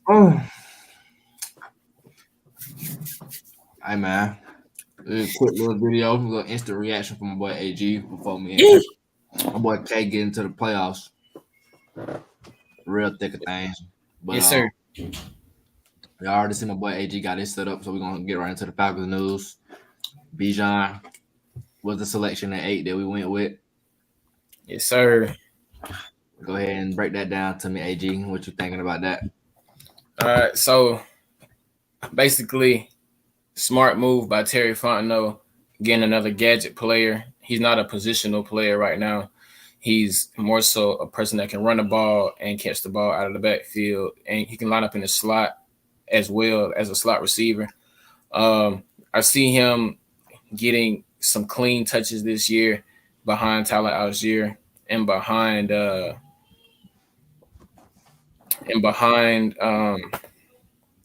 Oh, hey man, a quick little video, a little instant reaction from my boy AG before me and Yeah. My boy K get into the playoffs. Real thick of things. But Yes, sir. you already see my boy AG got his set up, so we're gonna get right into the Falcons news. Bijan was the selection at 8 that we went with. Yes, sir. Go ahead and break that down to me, AG. What you thinking about that? All right. So basically, smart move by Terry Fontenot, getting another gadget player. He's not a positional player right now. He's more so a person that can run the ball and catch the ball out of the backfield, and he can line up in the slot as well as a slot receiver. I see him getting some clean touches this year behind Tyler Algier and behind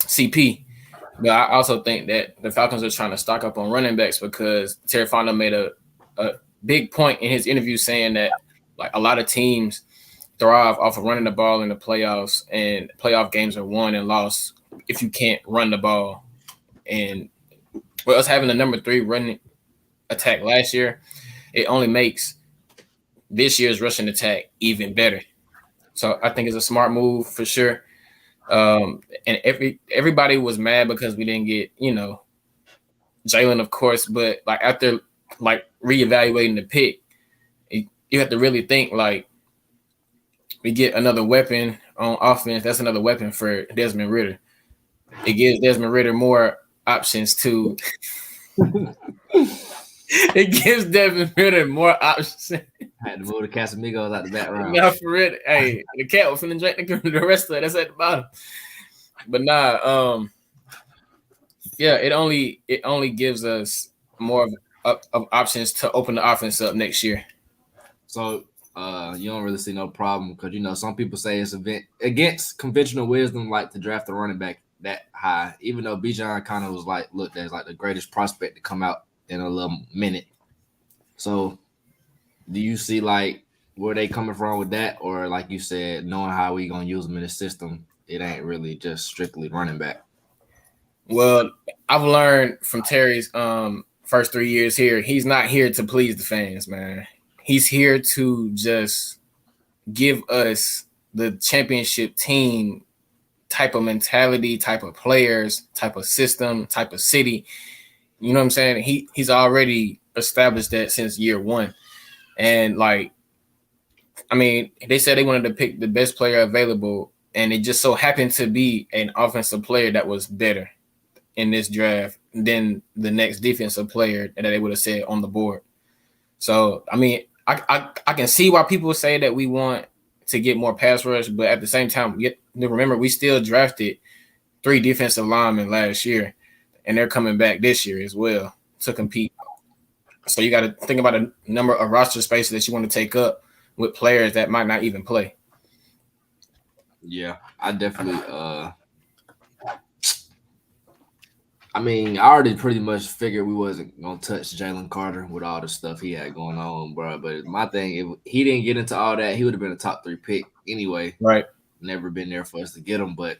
CP. But I also think that the Falcons are trying to stock up on running backs because Terry Fonda made a big point in his interview saying that like a lot of teams thrive off of running the ball in the playoffs, and playoff games are won and lost if you can't run the ball. And with us having the number 3 running attack last year, it only makes this year's rushing attack even better. So I think it's a smart move for sure. And everybody was mad because we didn't get Jalen, of course, but like after like reevaluating the pick, you have to really think like we get another weapon on offense. That's another weapon for Desmond Ritter. It gives Desmond Ritter more options to. It gives Desmond Ritter more options. I had to move the Casamigos out the background. Not for Ritter. Hey, the cat was finna drink the rest of it. That's at the bottom. But yeah, it only gives us more of options to open the offense up next year. So you don't really see no problem because some people say it's against conventional wisdom, like to draft a running back that high. Even though Bijan kind of was like looked as like the greatest prospect to come out in a little minute. So do you see like where they coming from with that, or like you said, knowing how we gonna use them in the system, it ain't really just strictly running back. Well, I've learned from Terry's first 3 years here, he's not here to please the fans, man. He's here to just give us the championship team type of mentality, type of players, type of system, type of city. You know what I'm saying? He's already established that since year one. And like, I mean, they said they wanted to pick the best player available, and it just so happened to be an offensive player that was better in this draft than the next defensive player that they would have said on the board. So I mean, I can see why people say that we want to get more pass rush, but at the same time, remember we still drafted 3 defensive linemen last year, and they're coming back this year as well to compete. So you got to think about a number of roster spaces that you want to take up with players that might not even play. Yeah, I definitely. I mean, I already pretty much figured we wasn't gonna touch Jalen Carter with all the stuff he had going on, bro. But my thing, if he didn't get into all that, he would have been a top 3 pick anyway. Right. Never been there for us to get him, but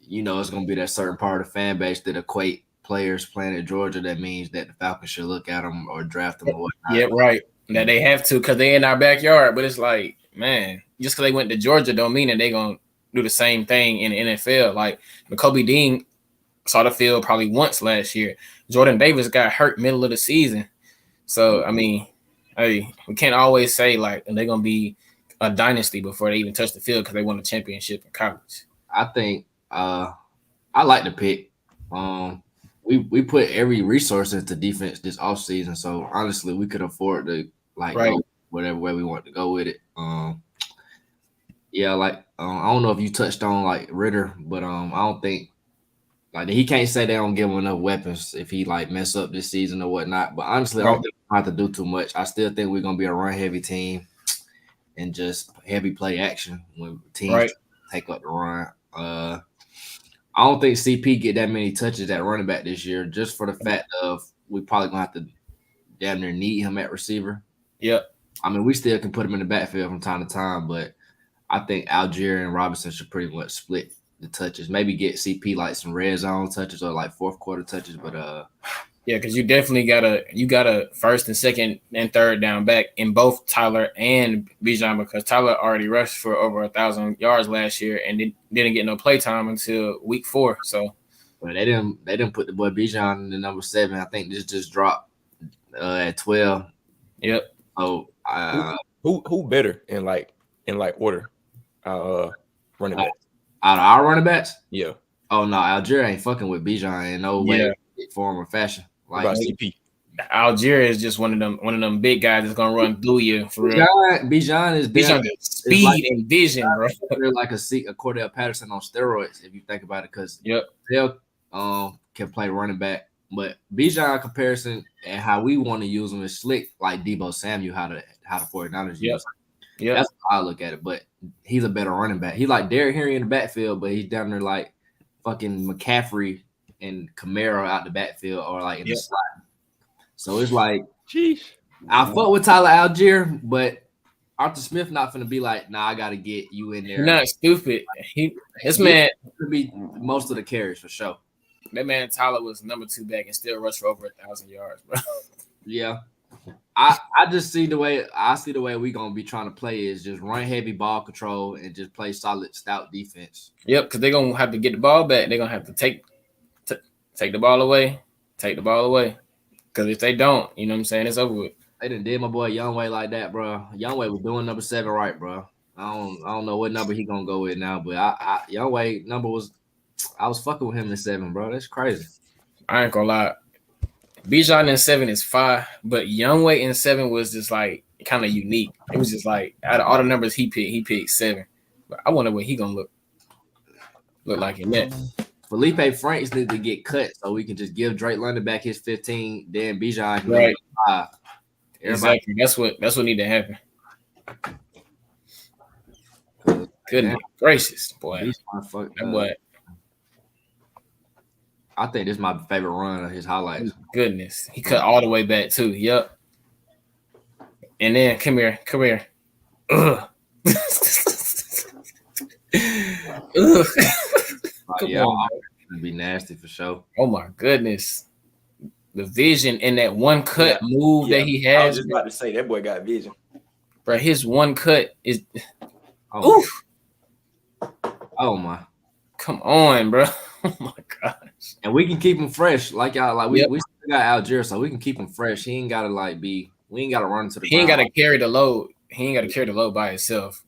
it's gonna be that certain part of the fan base that equate players playing at Georgia. That means that the Falcons should look at them or draft them or Yeah, whatnot. right. That they have to because they in our backyard. But it's like, man, just because they went to Georgia don't mean that they gonna do the same thing in the NFL. Like Kobe Dean saw the field probably once last year. Jordan Davis got hurt middle of the season. So I mean, hey, we can't always say like they're gonna be a dynasty before they even touch the field because they won a championship in college. I think I like the pick. We put every resource into defense this offseason, so honestly, we could afford to like Right. go whatever way we want to go with it. Yeah, like I don't know if you touched on like Ritter, but I don't think like he can't say they don't give him enough weapons if he like mess up this season or whatnot. But honestly, I Right. don't think we have to do too much. I still think we're gonna be a run heavy team and just heavy play action when teams Right. take up the run. I don't think CP get that many touches at running back this year, just for the fact of we probably gonna have to damn near need him at receiver. Yep. I mean, we still can put him in the backfield from time to time, but I think Algier and Robinson should pretty much split the touches. Maybe get CP like some red zone touches or like fourth quarter touches. But yeah, because you definitely got a first and second and third down back in both Tyler and Bijan, because Tyler already rushed for over 1,000 yards last year and didn't get no play time until week 4. So, but they didn't put the boy Bijan in the number 7. I think this just dropped at 12. Yep. So who better in order? Running back. Out of our running backs? Yeah. Oh no, Algier ain't fucking with Bijan in no way, form, or fashion. Like about CP. Algier is just one of them big guys that's gonna run through you for real. Bijan is speed like, and vision, bro. They're like a Cordell Patterson on steroids, if you think about it, because Dale can play running back, but Bijan comparison and how we want to use him is slick, like Deebo Samuel, how the 49ers use. Yeah, that's how I look at it. But he's a better running back. He's like Derrick Henry in the backfield, but he's down there like fucking McCaffrey and Kamara out the backfield or like in the slot. So it's like, sheesh. I fuck with Tyler Algier, but Arthur Smith not finna be like, nah, I gotta get you in there. You're not stupid. This man could be most of the carries for sure. That man Tyler was number 2 back and still rushed for over 1,000 yards, bro. Yeah. I just see the way we gonna be trying to play is just run heavy ball control and just play solid stout defense. Yep, because they're gonna have to get the ball back. They're gonna have to take the ball away. Take the ball away. Because if they don't, you know what I'm saying, it's over with. They done did my boy Youngway like that, bro. Youngway was doing number 7 right, bro. I don't know what number he gonna go with now, but Youngway number was, I was fucking with him in 7, bro. That's crazy. I ain't gonna lie. Bijan in 7 is 5, but Youngway in 7 was just like kind of unique. It was just like out of all the numbers he picked 7. But I wonder what he gonna look like in that. Felipe Franks need to get cut so we can just give Drake London back his 15, then Bijan right. 5. Exactly. That's what need to happen. Goodness gracious, boy. Boy. I think this is my favorite run of his highlights. Goodness. He cut all the way back too. Yep. And then come here. Ugh. Ugh. Yeah, it'd be nasty for sure. Oh my goodness. The vision in that one cut move that he has. I was just about to say that boy got vision. Bro, his one cut is oof. Oh my. Come on, bro. Oh my gosh. And we can keep him fresh. Like y'all, like we still got Algier, so we can keep him fresh. He ain't gotta we ain't gotta run to the ground. He ain't gotta carry the load. He ain't gotta carry the load by himself.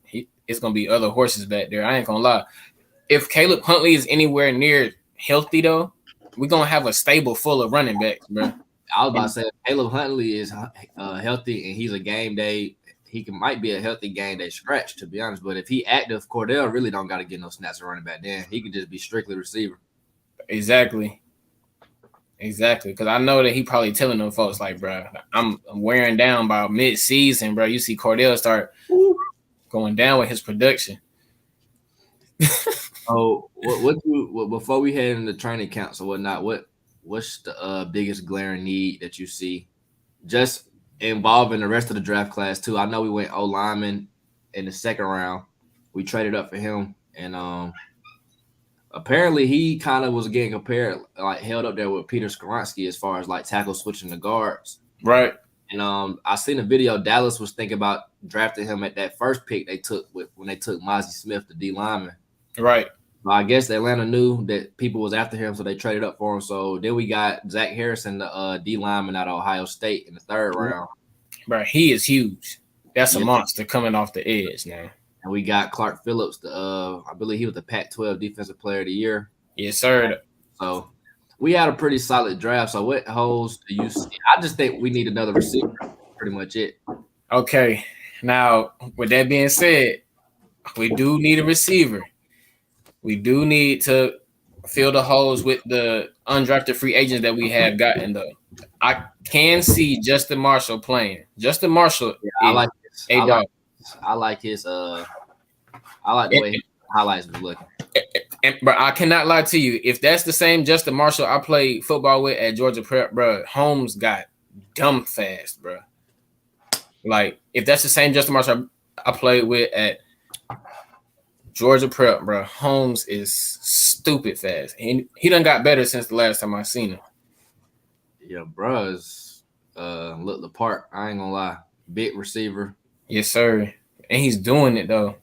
It's gonna be other horses back there. I ain't gonna lie. If Caleb Huntley is anywhere near healthy though, we're gonna have a stable full of running backs, bro. I was about to say Caleb Huntley is healthy and he's a game day. Might be a healthy game day scratch, to be honest. But if he active, Cordell really don't got to get no snaps of running back. Then he can just be strictly receiver. Exactly. Because I know that he probably telling them folks like, bro, I'm wearing down by mid-season, bro. You see Cordell start going down with his production. Oh, before we head into training camps or whatnot, what's the biggest glaring need that you see, just involving the rest of the draft class too? I know we went O lineman in the 2nd round. We traded up for him, and apparently he kind of was getting compared, like held up there with Peter Skoronski as far as like tackle switching the guards. Right. And I seen a video. Dallas was thinking about drafting him at that first pick they took when they took Mozzie Smith, the D lineman. Right. I guess Atlanta knew that people was after him, so they traded up for him. So then we got Zach Harrison, the D lineman out of Ohio State in the 3rd round. Bro, he is huge. That's a monster coming off the edge now. And we got Clark Phillips, I believe he was the Pac-12 Defensive Player of the Year. Yes, sir. So we had a pretty solid draft. So what holes do you see? I just think we need another receiver. Pretty much it. Okay. Now, with that being said, we do need a receiver. We do need to fill the holes with the undrafted free agents that we have gotten, though. I can see Justin Marshall playing. Justin Marshall, I like this. I like the way his highlights was looking. But I cannot lie to you. If that's the same Justin Marshall I played football with at Georgia Prep, bro, Holmes got dumb fast, bro. Like, if that's the same Justin Marshall I played with at Georgia Prep, bro. Holmes is stupid fast. He done got better since the last time I seen him. Yeah, bruh's look the part. I ain't gonna lie. Big receiver. Yes, sir. And he's doing it though.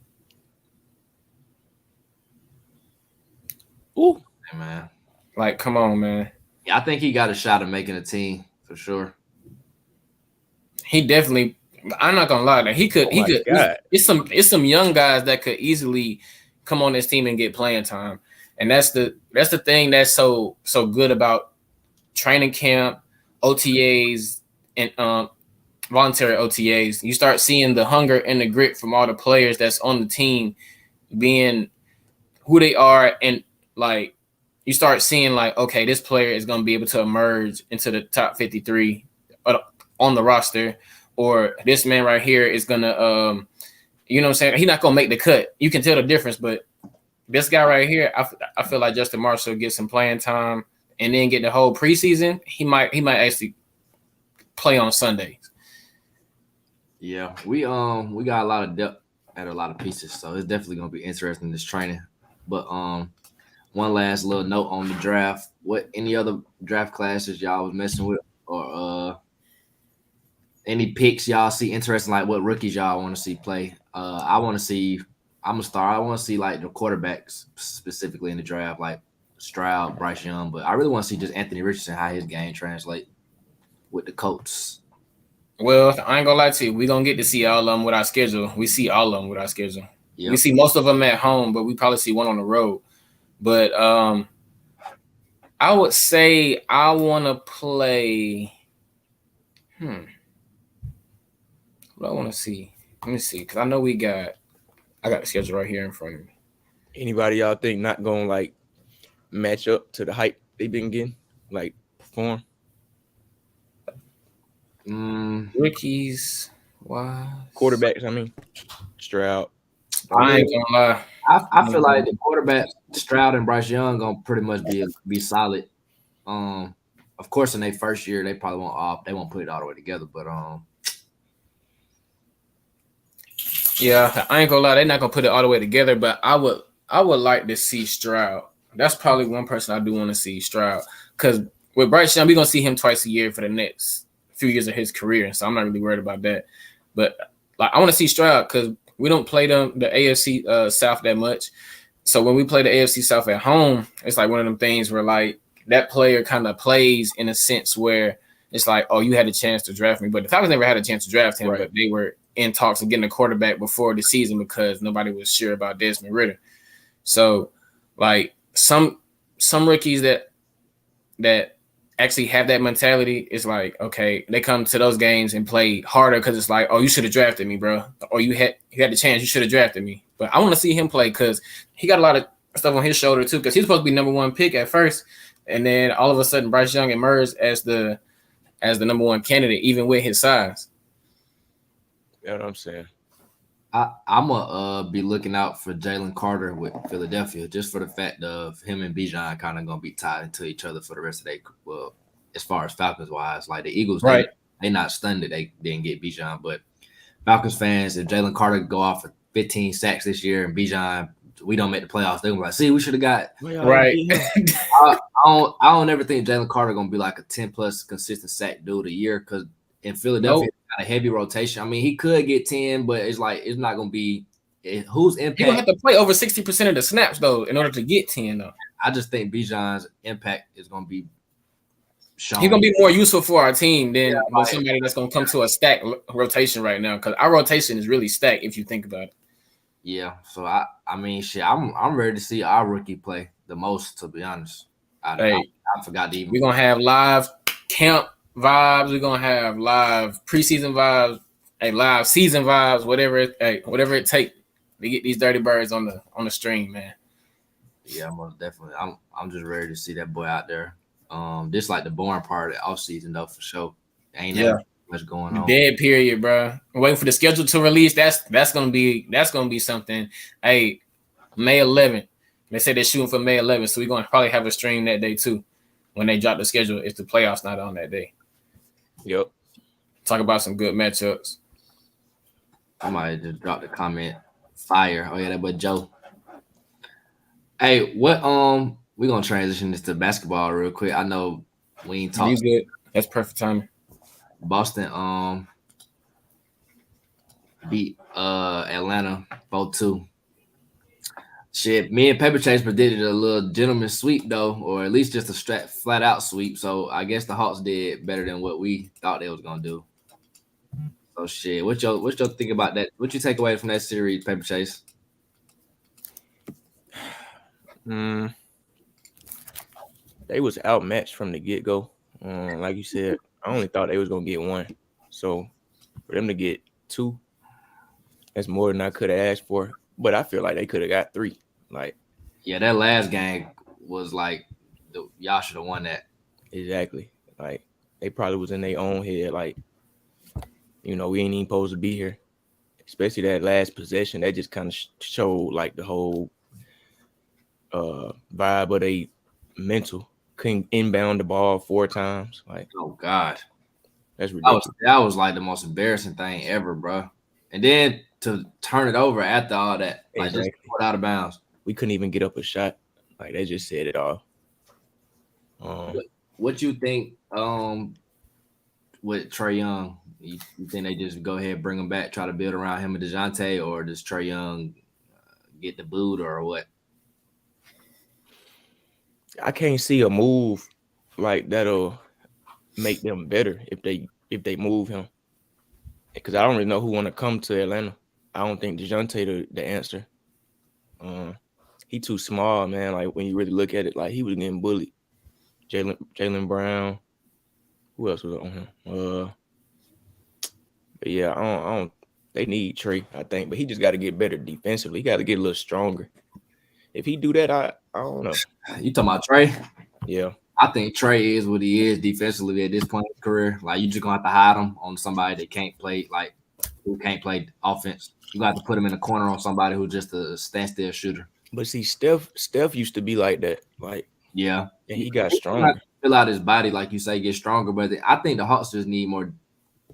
Ooh, Hey, man. Like, come on, man. Yeah, I think he got a shot at making a team for sure. He definitely. I'm not gonna lie. That he could. Oh he my could. God. It's some young guys that could easily come on this team and get playing time. And that's the thing that's so good about training camp, OTAs, and voluntary OTAs. You start seeing the hunger and the grit from all the players that's on the team being who they are, and like you start seeing like, okay, this player is going to be able to emerge into the top 53 on the roster, or this man right here is going to, you know what I'm saying? He's not going to make the cut. You can tell the difference, but this guy right here, I feel like Justin Marshall gets some playing time and then get the whole preseason. He might actually play on Sundays. Yeah, we got a lot of depth at a lot of pieces, so it's definitely gonna be interesting this training. But one last little note on the draft. What any other draft classes y'all was messing with, or any picks y'all see interesting? Like what rookies y'all want to see play? I want to see. I'm a star. I want to see like the quarterbacks specifically in the draft, like Stroud, Bryce Young. But I really want to see just Anthony Richardson, how his game translate with the Colts. Well, I ain't gonna lie to you. We're gonna get to see all of them with our schedule. We see all of them with our schedule. Yep. We see most of them at home, but we probably see one on the road. But I would say I want to play. What do I want to see? Let me see, because I know I got the schedule right here in front of me. Anybody y'all think not gonna like match up to the hype they've been getting, like perform? Rookies, wow. Quarterbacks, I mean, Stroud. I ain't gonna lie. I feel like the quarterbacks, Stroud and Bryce Young, gonna pretty much be solid. Of course, in their first year, they probably won't put it all the way together, but yeah, I ain't gonna lie, they're not gonna put it all the way together. But I would like to see Stroud. That's probably one person I do want to see, Stroud, because with Bryce Young, we're gonna see him twice a year for the next few years of his career, so I'm not really worried about that. But like, I want to see Stroud because we don't play the AFC South that much. So when we play the AFC South at home, it's like one of them things where like that player kind of plays in a sense where it's like, oh, you had a chance to draft me, but the Falcons never had a chance to draft him, right. But they were in talks of getting a quarterback before the season because nobody was sure about Desmond Ridder. So like some rookies that actually have that mentality, is like, okay, they come to those games and play harder because it's like, oh, you should have drafted me, bro. Or you had the chance, you should have drafted me. But I want to see him play because he got a lot of stuff on his shoulder too, because he's supposed to be number one pick at first. And then all of a sudden Bryce Young emerged as the number one candidate, even with his size. You know what I'm saying? I'm gonna be looking out for Jalen Carter with Philadelphia, just for the fact of him and Bijan kind of gonna be tied into each other for the rest of their, well, as far as Falcons wise. Like the Eagles, right? They not stunned that they didn't get Bijan, but Falcons fans, if Jalen Carter go off for 15 sacks this year and Bijan, we don't make the playoffs, they're gonna be like, see, we should have got right. I don't ever think Jalen Carter gonna be like a 10+ consistent sack dude a year, because in Philadelphia, got a heavy rotation. I mean, he could get 10, but it's like it's not gonna be whose impact. You're gonna have to play over 60% of the snaps though in order to get 10 though. I just think Bijan's impact is gonna be shown. He's gonna be more useful for our team than somebody that's gonna come to a stack rotation right now, because our rotation is really stacked if you think about it. Yeah, so I mean, shit, I'm ready to see our rookie play the most, to be honest. I forgot to even. We're gonna have live camp vibes. We're gonna have live preseason vibes, live season vibes, whatever it takes to get these dirty birds on the stream, man. Yeah, most definitely. I'm just ready to see that boy out there. This like the boring part of the offseason though, for sure. Ain't much going on. Dead period, bro. I'm waiting for the schedule to release. That's gonna be something. Hey, May 11th. They say they're shooting for May 11th, so we're gonna probably have a stream that day too. When they drop the schedule, if the playoffs not on that day. Yep. Talk about some good matchups. I might just drop the comment. Fire. Oh yeah, that boy Joe. Hey, what we gonna transition this to basketball real quick. I know we ain't You talked good? That's perfect timing. Boston beat Atlanta 4-2. Shit, me and Paper Chase predicted a little gentleman sweep though, or at least just a flat out sweep. So I guess the Hawks did better than what we thought they was gonna do. So shit, what your think about that? What you take away from that series, Paper Chase? They was outmatched from the get go. Like you said, I only thought they was gonna get one. So for them to get two, that's more than I could have asked for. But I feel like they could have got three. Like, Yeah, that last game was like y'all should have won that. exactly. Like they probably was in their own head. Like, we ain't even supposed to be here. Especially that last possession, that just kind of showed like the whole vibe of they mental. Couldn't inbound the ball 4 times. Like, Oh God, that's ridiculous. that was like the most embarrassing thing ever, bro. And then to turn it over after all that, like Exactly. just put out of bounds. We couldn't even get up a shot. Like they just said it all. What you think with Trae Young? You think they just go ahead, bring him back, try to build around him and DeJounte, or does Trae Young get the boot or what? I can't see a move like that'll make them better if they move him. Because I don't really know who want to come to Atlanta. I don't think DeJounte the answer. He too small, man. Like when you really look at it, like he was getting bullied. Jaylen Brown. Who else was on him? But yeah, I don't. They need Trae, I think, but he just got to get better defensively. He got to get a little stronger. If he do that, I don't know. You talking about Trae? Yeah, I think Trae is what he is defensively at this point in his career. Like you just gonna have to hide him on somebody that can't play, like who can't play offense. You got to put him in a corner on somebody who's just a standstill shooter. but see, Steph used to be like that. Like, Yeah, and he got He stronger. fill out his body, like you say, get stronger. But I think the Hawks just need more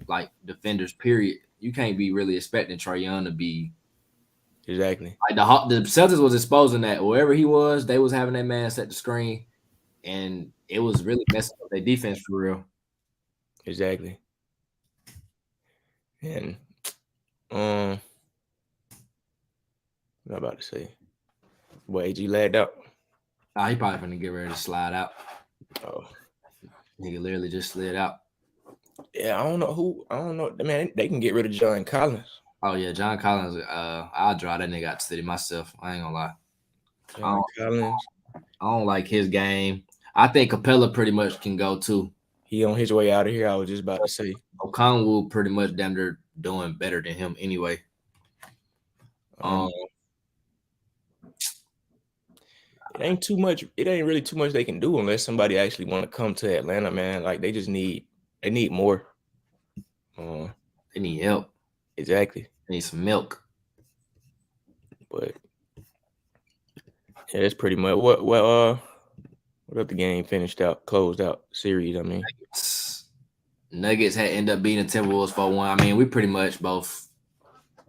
like defenders. Period. You can't be really expecting Trae Young to be Exactly. like the Celtics was exposing that wherever he was, they was having that man set the screen, and it was really messing up their defense for real. Exactly. And what am I about to say? Boy, AG lagged out. He probably gonna get ready to slide out. Oh. Nigga literally just slid out. Yeah, I don't know. Man, they can get rid of John Collins. Oh yeah, John Collins. I'll draw that nigga out the city myself. I ain't gonna lie. John Collins. I don't like his game. I think Capella pretty much can go too. He on his way out of here. I was just about to say. Okongwu pretty much damn near doing better than him anyway. It ain't too much. It ain't really too much they can do unless somebody actually want to come to Atlanta, man. Like they need more. They need help. Exactly. They need some milk. But yeah, that's pretty much what up the game closed out series. I mean, Nuggets had ended up beating the Timberwolves 4-1. I mean, we pretty much both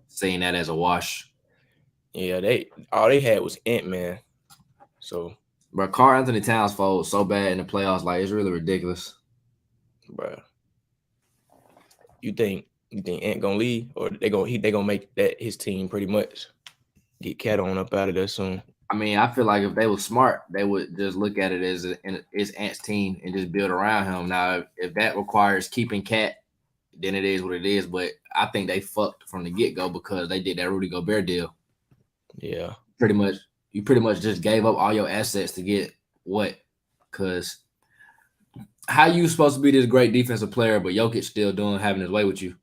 seen that as a wash. Yeah, all they had was Ant-Man. So, but Karl Anthony Towns folded so bad in the playoffs, like it's really ridiculous. Bro, you think Ant gonna leave, or they gonna make that his team pretty much get Cat on up out of there soon? I mean, I feel like if they were smart, they would just look at it as it's Ant's team and just build around him. Now, if that requires keeping Cat, then it is what it is. But I think they fucked from the get-go because they did that Rudy Gobert deal. Yeah, you pretty much just gave up all your assets to get what? Because how you supposed to be this great defensive player, but Jokic still having his way with you?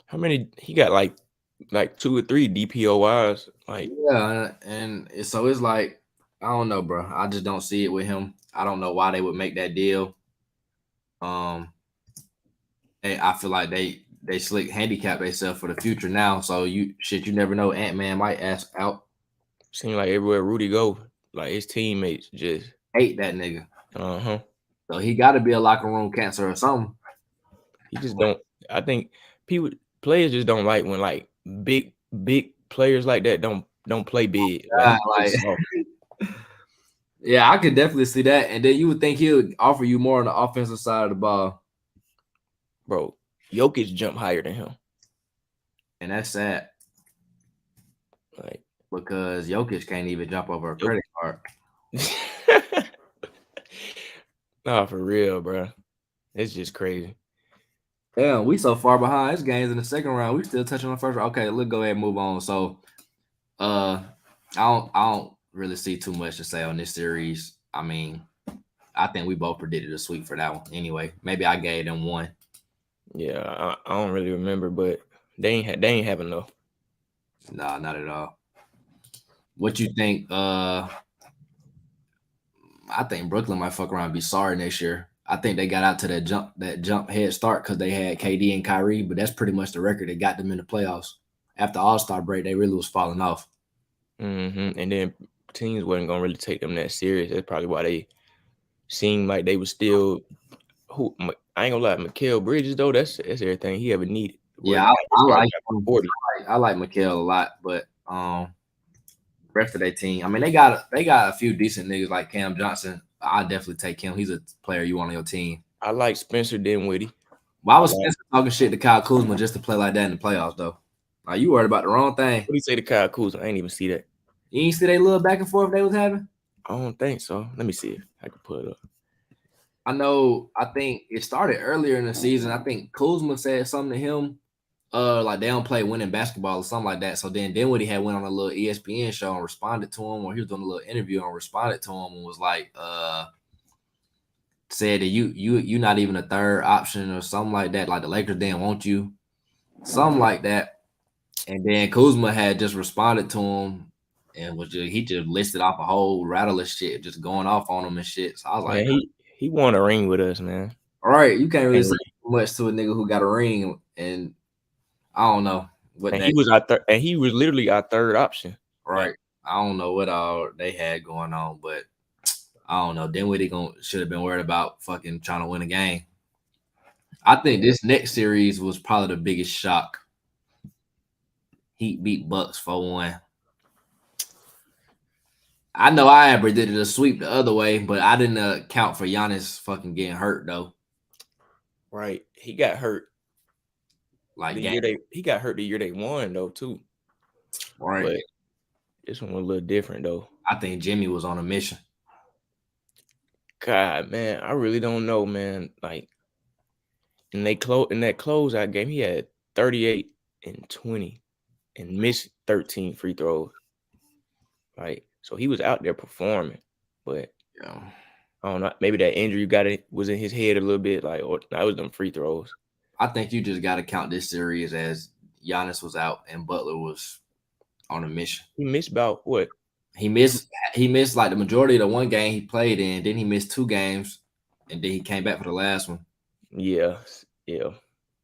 How many he got? Like 2 or 3 DPOYs. Like, yeah, and so it's like I don't know, bro. I just don't see it with him. I don't know why they would make that deal. And I feel like they slick handicap themselves for the future now. So you never know. Ant-Man might ask out. Seems like everywhere Rudy go, like his teammates just hate that nigga. Uh-huh. So he got to be a locker room cancer or something. He just don't. I think players just don't like when like big players like that don't don't play big. God, He plays like soft. yeah, I could definitely see that. And then you would think he would offer you more on the offensive side of the ball. Bro, Jokic jump higher than him. And that's sad Like, because Jokic can't even jump over a credit card. nah, for real, bro. It's just crazy. Damn, we so far behind. This game's in the second round. We still touching on the first round. Okay, let's go ahead and move on. So I don't really see too much to say on this series. I mean, I think we both predicted a sweep for that one. Anyway, maybe I gave them one. Yeah, I don't really remember, but they ain't have enough. Nah, not at all. What you think? I think Brooklyn might fuck around and be sorry next year. I think they got out to that jump head start because they had KD and Kyrie, but that's pretty much the record that got them in the playoffs. After All-Star break, they really was falling off. And then teams wasn't gonna really take them that serious. That's probably why they seemed like they was still. I ain't gonna lie, Mikal Bridges though. That's everything he ever needed. Yeah, I like Mikal a lot, but rest of their team. I mean, they got a few decent niggas like Cam Johnson. I definitely take him. He's a player you want on your team. I like Spencer Dinwiddie. Why was Spencer talking shit to Kyle Kuzma just to play like that in the playoffs though? Are you worried about the wrong thing? What do you say to Kyle Kuzma? I ain't even see that. You ain't see they little back and forth they was having? I don't think so. Let me see if I can pull it up. I think it started earlier in the season. I think Kuzma said something to him, like they don't play winning basketball or something like that. So then Dinwiddie had went on a little ESPN show and responded to him, or he was doing a little interview and responded to him and was like, said that you not even a third option or something like that. Like the Lakers didn't want you, something like that. And then Kuzma had just responded to him and he just listed off a whole rattle of shit, just going off on him and shit. So I was like, he won a ring with us, man. All right, you can't really say much to a nigga who got a ring, and I don't know what. And he was our and he was literally our third option. Right. I don't know what all they had going on, but I don't know. Dinwiddie should have been worried about fucking trying to win a game. I think this next series was probably the biggest shock. Heat beat Bucks 4-1. I know I had predicted a sweep the other way, but I didn't account for Giannis fucking getting hurt though. Right, he got hurt. Like he got hurt the year they won though too. Right. But this one was a little different though. I think Jimmy was on a mission. God, man, I really don't know, man. Like in that closeout game, he had 38 and 20 and missed 13 free throws. Like, so he was out there performing, but yeah, I don't know. Maybe that injury was in his head a little bit. Like, or that was them free throws. I think you just got to count this series as Giannis was out and Butler was on a mission. He missed about what? He missed like the majority of the one game he played in. Then he missed 2 games, and then he came back for the last one. Yeah.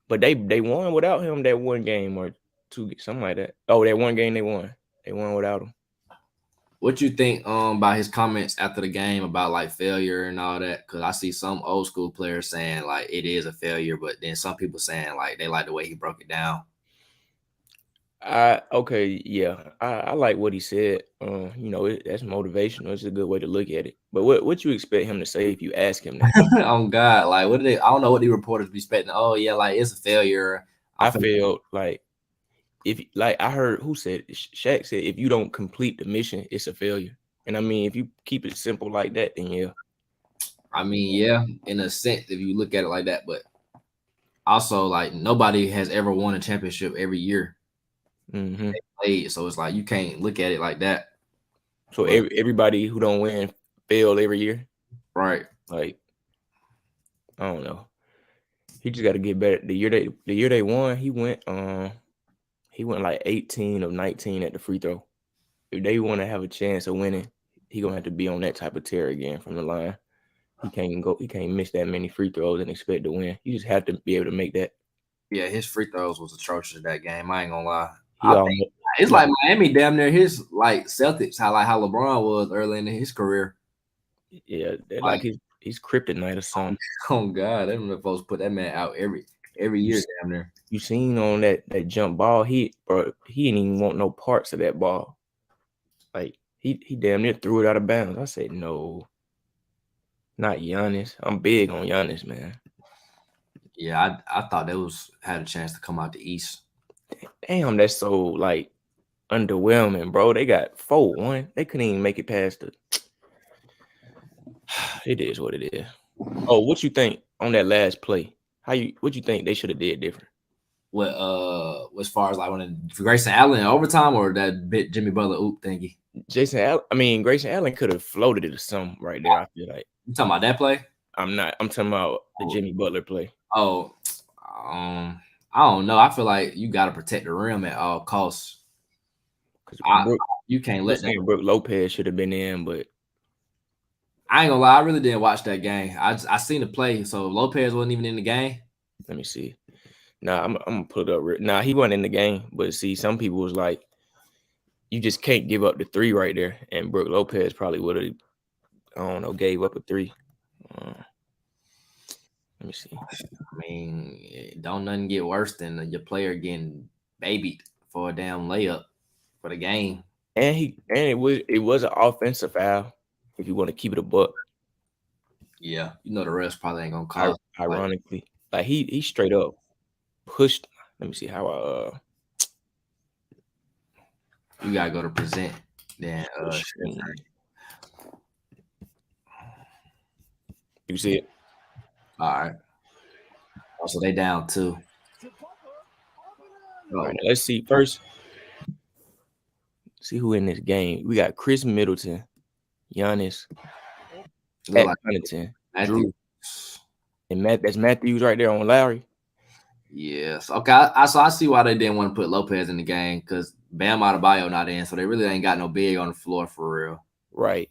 But they won without him that one game or 2, something like that. Oh, that one game they won. They won without him. What you think about his comments after the game about like failure and all that? Because I see some old school players saying like it is a failure, but then some people saying like they like the way he broke it down. I like what he said. That's motivational. It's a good way to look at it. But what you expect him to say if you ask him that? Oh God, like what I don't know what the reporters be expecting. Oh yeah, like it's a failure. I feel like I heard who said Shaq said if you don't complete the mission, it's a failure. And I mean, if you keep it simple like that, then yeah. I mean, yeah, in a sense, if you look at it like that, but also like nobody has ever won a championship every year. Mm-hmm. They played, so it's like you can't look at it like that. So everybody who don't win failed every year, right? Like I don't know. He just got to get better. The year they won, he went like 18 of 19 at the free throw. If they want to have a chance of winning, he gonna have to be on that type of tear again from the line. He can't miss that many free throws and expect to win. You just have to be able to make that. Yeah, his free throws was atrocious that game. I ain't gonna lie. It's like Miami damn near his like Celtics, how LeBron was early in his career. Yeah, like he's kryptonite or something. Oh God, them folks put that man out every year damn near. You seen on that jump ball, he didn't even want no parts of that ball. Like he damn near threw it out of bounds. I said no, not Giannis. I'm big on Giannis, man. Yeah, I thought they had a chance to come out the East. Damn, that's so like underwhelming, bro. They got 4-1. They couldn't even make it past the. It is what it is. Oh, what you think on that last play? What you think they should have did different? What as far as like when Grayson Allen in overtime or that bit Jimmy Butler oop thingy? Grayson Allen could have floated it or something right there. I feel like. You talking about that play? I'm not. I'm talking about the Jimmy Butler play. Oh, I don't know. I feel like you got to protect the rim at all costs. You can't let that. Brook Lopez should have been in, but I ain't gonna lie. I really didn't watch that game. I seen the play, so Lopez wasn't even in the game. Let me see. Nah, I'm gonna put it up. Nah, he wasn't in the game. But see, some people was like, you just can't give up the 3 right there. And Brook Lopez probably would have, I don't know, gave up a 3. Let me see. I mean, don't nothing get worse than your player getting babied for a damn layup for the game. And it was an offensive foul. If you want to keep it a buck. Yeah, you know the rest probably ain't gonna call. Ironically, like he straight up pushed. Let me see how you gotta go to present. Then you see it. All right. Also, they down 2. All right, let's see first. See who in this game. We got Chris Middleton, Giannis, Connaughton, Drew, and that's Matthews right there on Lowry. Yes. Okay. I see why they didn't want to put Lopez in the game because Bam Adebayo not in, so they really ain't got no big on the floor for real. Right.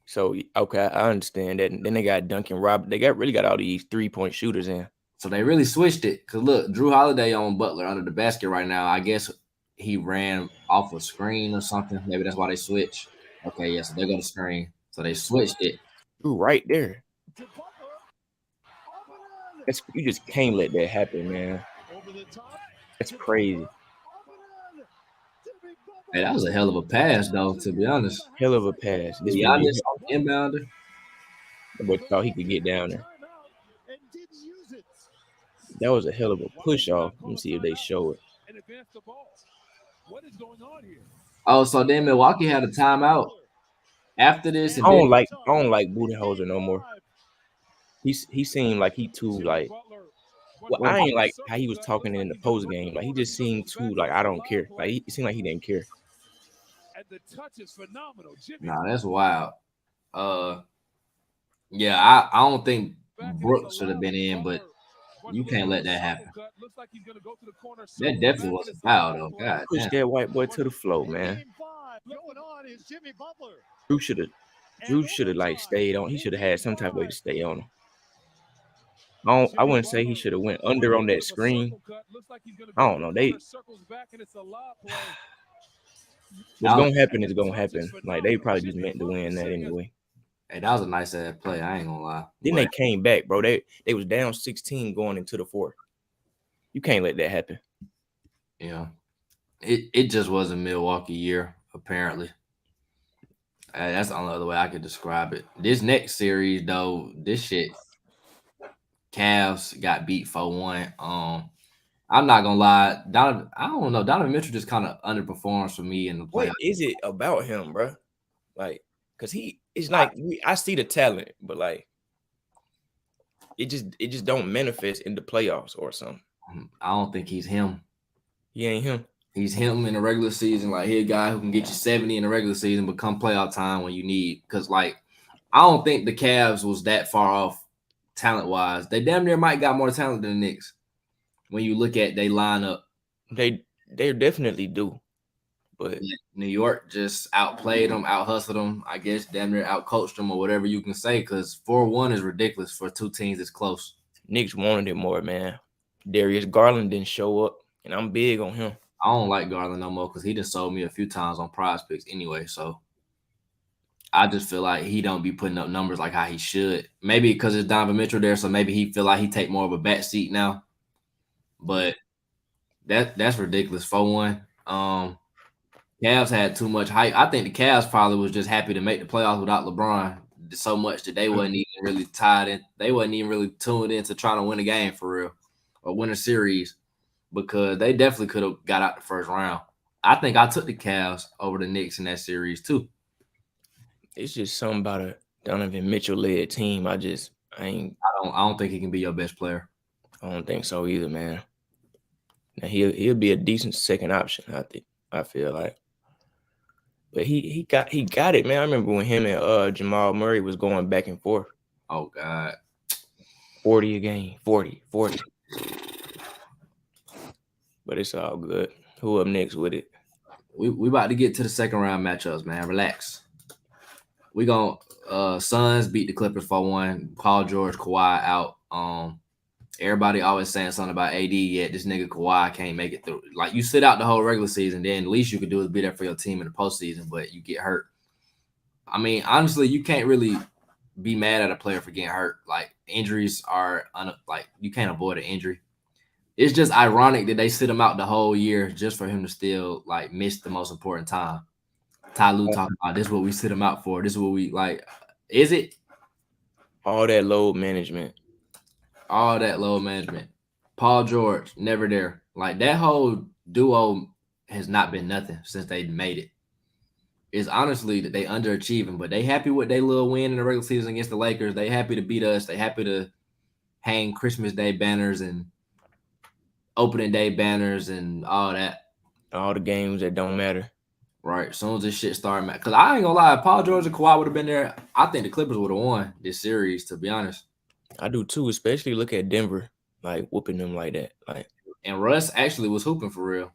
So okay, I understand that. And then they got Duncan Robinson. They really got all these 3-point shooters in. So they really switched it because look, Drew Holiday on Butler under the basket right now. I guess he ran off a screen or something. Maybe that's why they switched. Okay, yeah. So they're gonna screen. So they switched it. Drew right there. You just can't let that happen, man. That's crazy. Hey, that was a hell of a pass, though, to be honest. Hell of a pass. This Giannis inbounder. But thought he could get down there. That was a hell of a push off. Let me see if they show it. Oh, so then Milwaukee had a timeout after this. I don't like Budenholzer no more. He seemed like he too like. Well, I ain't like how he was talking in the post game. Like he just seemed too like I don't care. Like he seemed like he didn't care. Nah, that's wild. Yeah, I don't think Brooks should have been in, but you can't let that happen. That definitely was a foul, though. God push damn. that white boy to the floor, man. Drew should have like stayed on. He should have had some type of way to stay on him. I wouldn't say he should have went under on that screen. I don't know. What's gonna happen is gonna happen. Like they probably just meant to win that anyway. Hey, that was a nice ass play. I ain't gonna lie. Then they came back, bro. They was down 16 going into the 4th. You can't let that happen. Yeah, it just was a Milwaukee year apparently. That's the only other way I could describe it. This next series, though, this shit. Cavs got beat 4-1. I'm not gonna lie, I don't know. Donovan Mitchell just kind of underperforms for me in the playoffs. What is it about him, bro? Like, cause it's like I see the talent, but like, it just don't manifest in the playoffs or something. I don't think he's him. He ain't him. He's him in the regular season. Like he's a guy who can get you 70 in the regular season, but come playoff time when you need. Cause like, I don't think the Cavs was that far off. Talent-wise, they damn near might got more talent than the Knicks. When you look at they lineup, they definitely do. But New York just outplayed them, out-hustled them. I guess damn near out-coached them or whatever you can say. Because 4-1 is ridiculous for 2 teams that's close. Knicks wanted it more, man. Darius Garland didn't show up, and I'm big on him. I don't like Garland no more because he just sold me a few times on Prize Picks anyway. So I just feel like he don't be putting up numbers like how he should. Maybe because it's Donovan Mitchell there, so maybe he feel like he take more of a back seat now. But that's ridiculous. 4-1. Cavs had too much hype. I think the Cavs probably was just happy to make the playoffs without LeBron so much that they wasn't even really tied in. They wasn't even really tuned into trying to win a game for real or win a series because they definitely could have got out the first round. I think I took the Cavs over the Knicks in that series too. It's just something about a Donovan Mitchell led team. I don't think he can be your best player. I don't think so either, man. Now he'll be a decent second option, I feel like. But he got it, man. I remember when him and Jamal Murray was going back and forth. Oh God. 40 a game. 40. But it's all good. Who up next with it? We about to get to the second round matchups, man. Relax. We gonna Suns beat the Clippers 4-1. Paul George, Kawhi out. Everybody always saying something about AD, yet this nigga Kawhi can't make it through. Like, you sit out the whole regular season, then the least you could do is be there for your team in the postseason, but you get hurt. I mean, honestly, you can't really be mad at a player for getting hurt. Like, injuries are you can't avoid an injury. It's just ironic that they sit him out the whole year just for him to still like miss the most important time. Ty Lue talking about this is what we sit him out for. This is what we like. Is it? All that load management. Paul George, never there. Like, that whole duo has not been nothing since they made it. It's honestly that they underachieving, but they happy with their little win in the regular season against the Lakers. They happy to beat us. They happy to hang Christmas Day banners and opening day banners and all that. All the games that don't matter. Right. As soon as this shit started, because I ain't gonna lie, if Paul George and Kawhi would have been there, I think the Clippers would have won this series, to be honest. I do too, especially look at Denver, like whooping them like that. Like, and Russ actually was hooping for real.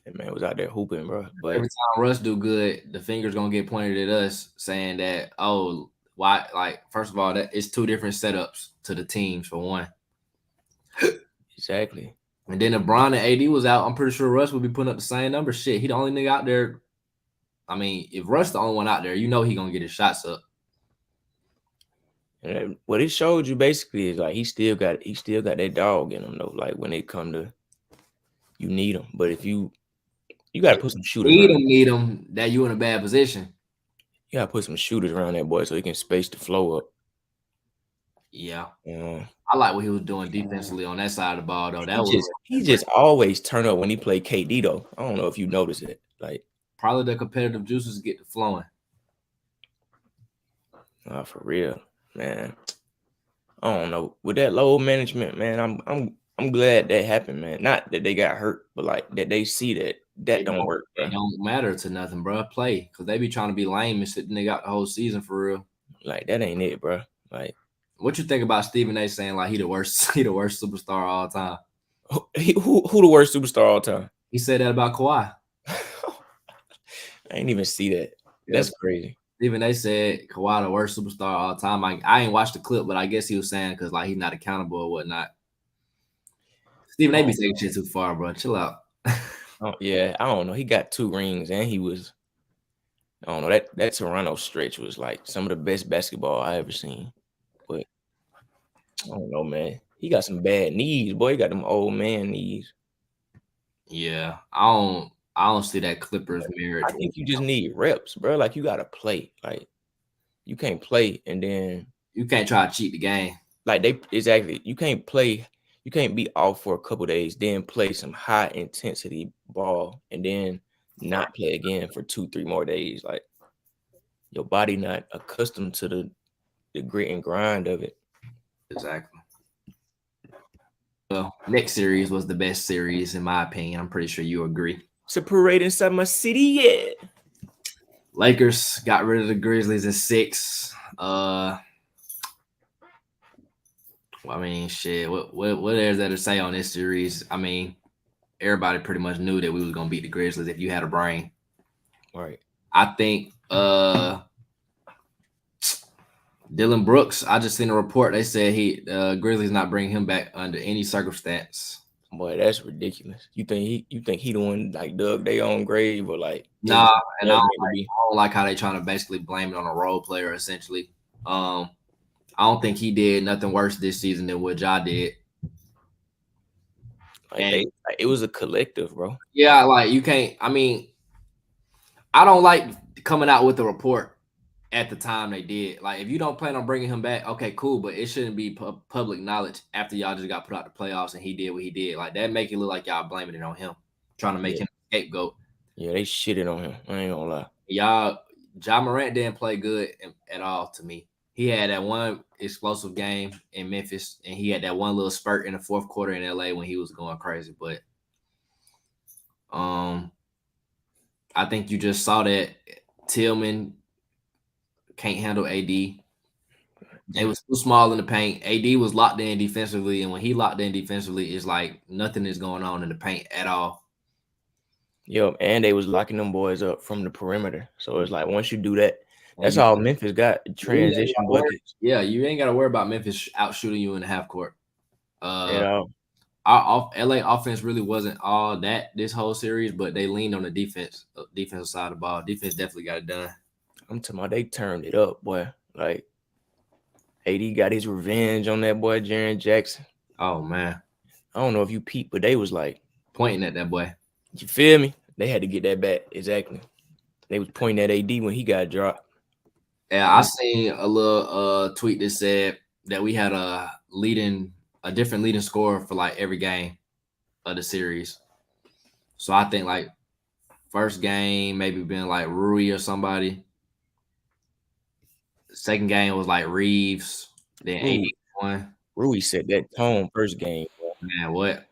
That man was out there hooping, bro. But every time Russ do good, the finger's gonna get pointed at us, saying that, oh, why? Like, first of all, that it's two different setups to the teams for one. Exactly. And then if Bron and AD was out, I'm pretty sure Russ would be putting up the same number. Shit, he the only nigga out there. I mean, if Russ the only one out there, you know he gonna get his shots up. And what it showed you basically is like he still got that dog in him though. Like, when it come to, you need him, but if you gotta put some shooters. Need him. That you in a bad position. You gotta put some shooters around that boy so he can space the flow up. Yeah. I like what he was doing defensively on that side of the ball though. He just always turn up when he played KD though. I don't know if you noticed it. Like, probably the competitive juices get to flowing. For real, man. I don't know. With that load management, man, I'm glad that happened, man. Not that they got hurt, but like that they see that don't work. Bro. It don't matter to nothing, bro. Play, because they be trying to be lame and sit the nigga out the whole season for real. Like, that ain't it, bro. Like, what you think about Stephen A saying like he the worst superstar all time? Who the worst superstar all time? He said that about Kawhi. I ain't even see that. That's crazy. Stephen A said Kawhi the worst superstar all time. I ain't watched the clip, but I guess he was saying because like he's not accountable or whatnot. Stephen A be taking shit too far, bro. Chill out. Oh yeah, I don't know. He got 2 rings and he was. I don't know, that Toronto stretch was like some of the best basketball I ever seen. But I don't know, man. He got some bad knees, boy. He got them old man knees. Yeah, I don't see that Clippers merit. I think you just need reps, bro. Like, you gotta play. Like, you can't play and then you can't try to cheat the game. Like, you can't play. You can't be off for a couple days, then play some high intensity ball, and then not play again for 2-3 more days. Like, your body not accustomed to the grit and grind of it. Exactly. Well, next series was the best series in my opinion. I'm pretty sure you agree. It's a parade inside my city, yeah. Lakers got rid of the Grizzlies in 6. I mean, shit. What is there to say on this series? I mean, everybody pretty much knew that we was gonna beat the Grizzlies if you had a brain. Right. I think Dylan Brooks. I just seen a report. They said Grizzlies not bringing him back under any circumstance. Boy, that's ridiculous. You think he the one like dug their own grave or like? Nah, and I don't like how they trying to basically blame it on a role player essentially. I don't think he did nothing worse this season than what Ja did. It was a collective, bro. Yeah, like you can't. I mean, I don't like coming out with a report at the time they did. Like, if you don't plan on bringing him back, okay, cool, but it shouldn't be public knowledge after y'all just got put out the playoffs and he did what he did. Like, that make it look like y'all blaming it on him, trying to make him a scapegoat. Yeah, they shitted on him. I ain't gonna lie. Ja Morant didn't play good at all to me. He had that one explosive game in Memphis, and he had that one little spurt in the fourth quarter in LA when he was going crazy. But I think you just saw that Tillman can't handle AD. It was too small in the paint. AD was locked in defensively, and when he locked in defensively, it's like nothing is going on in the paint at all. Yo, and they was locking them boys up from the perimeter. So it's like once you do that, that's all Memphis got, transition buckets. Yeah, you ain't got to worry about Memphis out shooting you in the half court. At all. Our LA offense really wasn't all that this whole series, but they leaned on the defensive side of the ball. Defense definitely got it done. I'm talking about they turned it up, boy. Like, AD got his revenge on that boy, Jaren Jackson. Oh, man. I don't know if you peeped, but they was like pointing at that boy. You feel me? They had to get that back. Exactly. They was pointing at AD when he got dropped. Yeah, I seen a little tweet that said that we had a different leading scorer for like every game of the series. So I think like first game maybe been like Rui or somebody. Second game was like Reeves. Then 81. Rui set that tone first game. Bro. Man, what?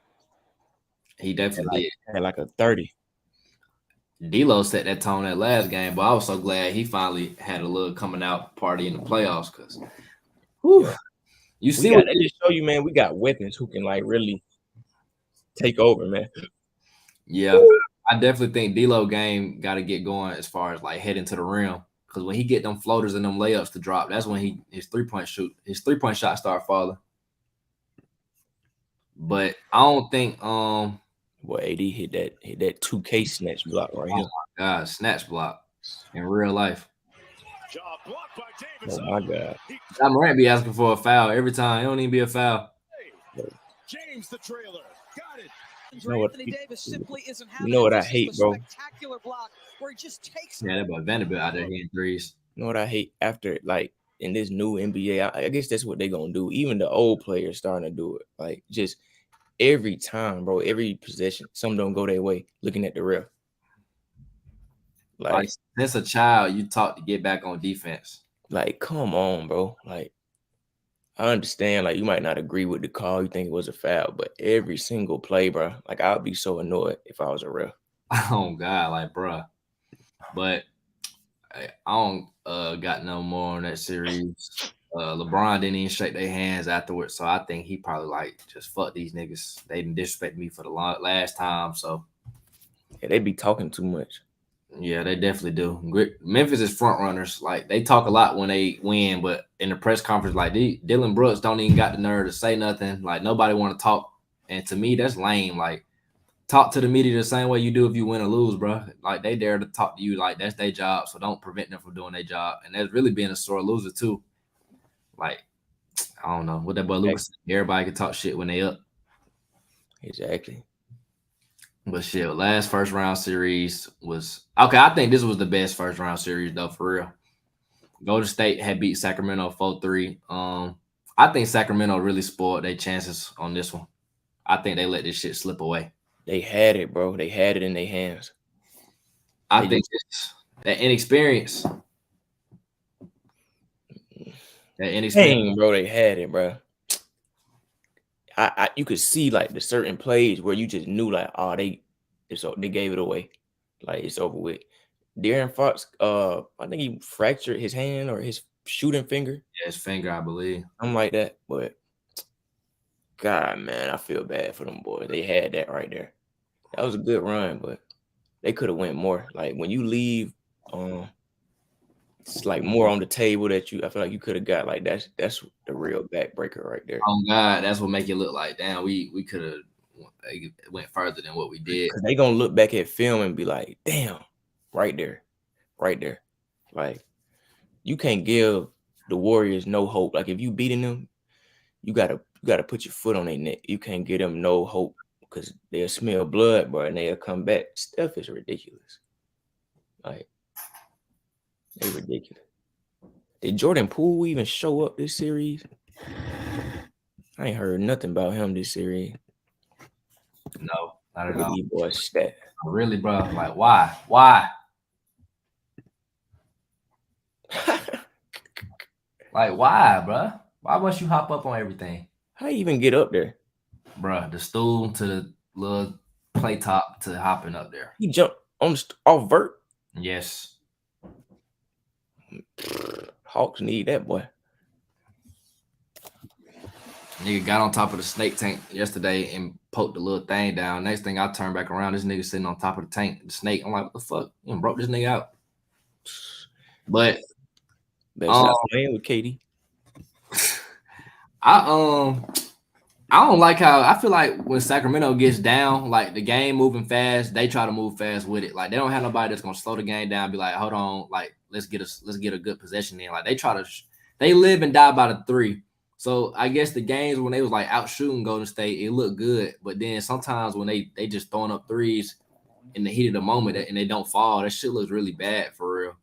He definitely did. Had like a 30. D'Lo set that tone that last game, but I was so glad he finally had a little coming out party in the playoffs because you see what they just show you, man. We got weapons who can like really take over, man. Yeah, I definitely think D'Lo game got to get going as far as like heading to the rim because when he get them floaters and them layups to drop, that's when his 3-point shot start falling. But I don't think Boy, AD hit that 2K snatch block right here. Oh my God, snatch block in real life. Oh my God. Ja Morant be asking for a foul every time. It don't even be a foul. James the trailer. Got it. You know what I hate, bro? Yeah, that boy Vanderbilt out there hitting threes. You know what I hate after like in this new NBA? I guess that's what they're gonna do. Even the old players starting to do it. Like just every time, bro, every possession, some don't go their way. Looking at the ref, like since a child, you taught to get back on defense. Like, come on, bro. Like, I understand. Like, you might not agree with the call. You think it was a foul, but every single play, bro. Like, I'd be so annoyed if I was a ref. Oh God, like, bro. But I don't got no more on that series. LeBron didn't even shake their hands afterwards, so I think he probably like just fuck these niggas. They didn't disrespect me for the last time, so yeah, they be talking too much. Yeah, they definitely do. Memphis is front runners. Like they talk a lot when they win, but in the press conference, like Dylan Brooks don't even got the nerve to say nothing. Like nobody want to talk, and to me, that's lame. Like talk to the media the same way you do if you win or lose, bro. Like they dare to talk to you, like that's their job. So don't prevent them from doing their job. And that's really being a sore loser too. Like I don't know what that boy Lucas said. Everybody can talk shit when they up. Exactly. But shit, last first round series was okay. I think this was the best first round series though, for real. Golden State had beat Sacramento 4-3. I think Sacramento really spoiled their chances on this one. I think they let this shit slip away. They had it, bro. They had it in their hands. I think it's that inexperience. Dang, bro, they had it, bro. You could see like the certain plays where you just knew like, oh, they gave it away, like it's over with. De'Aaron Fox, I think he fractured his hand or his shooting finger. Yeah, his finger, I believe. Something like that. But God, man, I feel bad for them boys. They had that right there. That was a good run, but they could have went more. Like when you leave, it's like more on the table that I feel like you could have got. Like that's the real backbreaker right there. Oh God, that's what make it look like damn. We could have went further than what we did. They gonna look back at film and be like, damn, right there. Like you can't give the Warriors no hope. Like if you beating them, you gotta put your foot on their neck. You can't give them no hope because they'll smell blood, bro, and they'll come back. Steph is ridiculous. Like, they ridiculous. Did Jordan Poole even show up this series? I ain't heard nothing about him this series. No, not at Look at all. these boys stat. Really, bro. Like, why? Why? Like, why, bro? Why must you hop up on everything? How you even get up there? Bruh, the stool to the little play top to hopping up there. He jumped on off vert. Yes. Hawks need that boy. Nigga got on top of the snake tank yesterday and poked the little thing down. Next thing I turn back around, this nigga sitting on top of the tank, the snake. I'm like, what the fuck? You done broke this nigga out. But Better stop playing with KD. I don't like how I feel like when Sacramento gets down, like the game moving fast, they try to move fast with it. Like they don't have nobody that's gonna slow the game down. Be like, hold on, like let's get a good possession in. Like they live and die by the three. So I guess the games when they was like out shooting Golden State, it looked good. But then sometimes when they just throwing up threes in the heat of the moment and they don't fall, that shit looks really bad for real.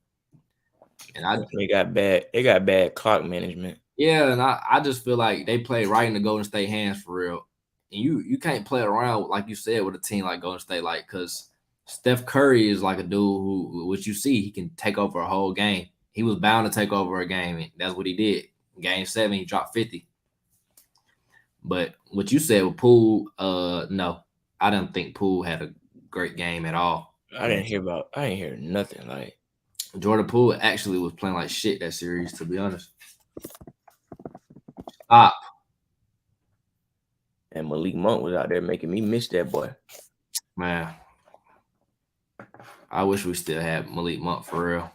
And they got bad clock management. Yeah, and I just feel like they play right in the Golden State hands for real. And you can't play around, like you said, with a team like Golden State, like, because Steph Curry is like a dude who, what you see, he can take over a whole game. He was bound to take over a game, and that's what he did. Game 7, he dropped 50. But what you said with Poole, no, I didn't think Poole had a great game at all. I didn't hear nothing. Like Jordan Poole actually was playing like shit that series, to be honest. Stop. And Malik Monk was out there making me miss that boy. Man, I wish we still had Malik Monk for real.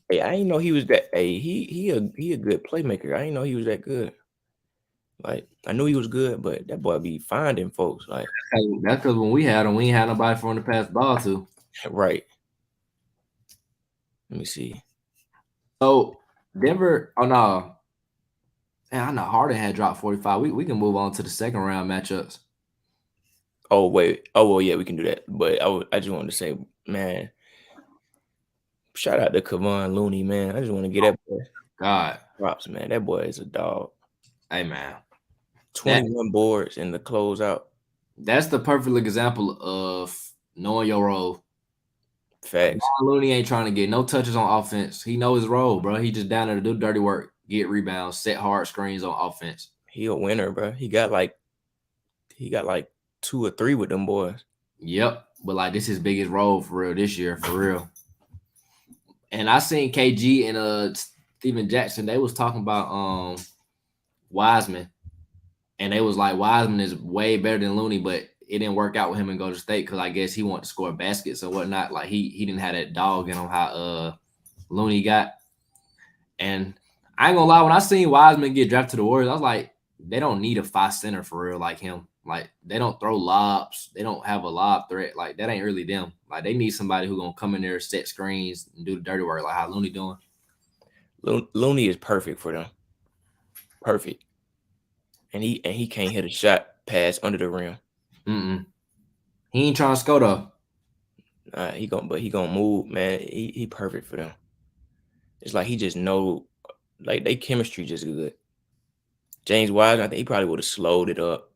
Hey, I didn't know he was that. Hey, he a good playmaker. I didn't know he was that good. Like I knew he was good, but that boy be finding folks. Like that's because when we had him, we ain't had nobody for him to pass the ball to. Right. Let me see. So Denver. Oh no. Man, I know Harden had dropped 45. We can move on to the second round matchups. Oh wait. Oh well, yeah, we can do that. But I just wanted to say, man, shout out to Kevon Looney, man. I just want to get that boy God props, man. That boy is a dog. Hey man, 21 boards in the closeout. That's the perfect example of knowing your role. Facts. Kevon Looney ain't trying to get no touches on offense. He knows his role, bro. He just down there to do dirty work, get rebounds, set hard screens on offense. He a winner, bro. He got like 2 or 3 with them boys. Yep, but like this is his biggest role for real this year, for real. And I seen KG and Steven Jackson. They was talking about Wiseman, and they was like Wiseman is way better than Looney, but it didn't work out with him in Golden State because I guess he wanted to score baskets or whatnot. Like he didn't have that dog in him how Looney got. And I ain't gonna lie, when I seen Wiseman get drafted to the Warriors, I was like, they don't need a 5 center for real like him. Like they don't throw lobs, they don't have a lob threat. Like that ain't really them. Like they need somebody who gonna come in there, set screens, and do the dirty work like how Looney doing. Looney is perfect for them. Perfect. And he can't hit a shot pass under the rim. He ain't trying to score though. He gonna move, man. He perfect for them. It's like he just know, like they chemistry just good. James Wiseman, I think he probably would have slowed it up.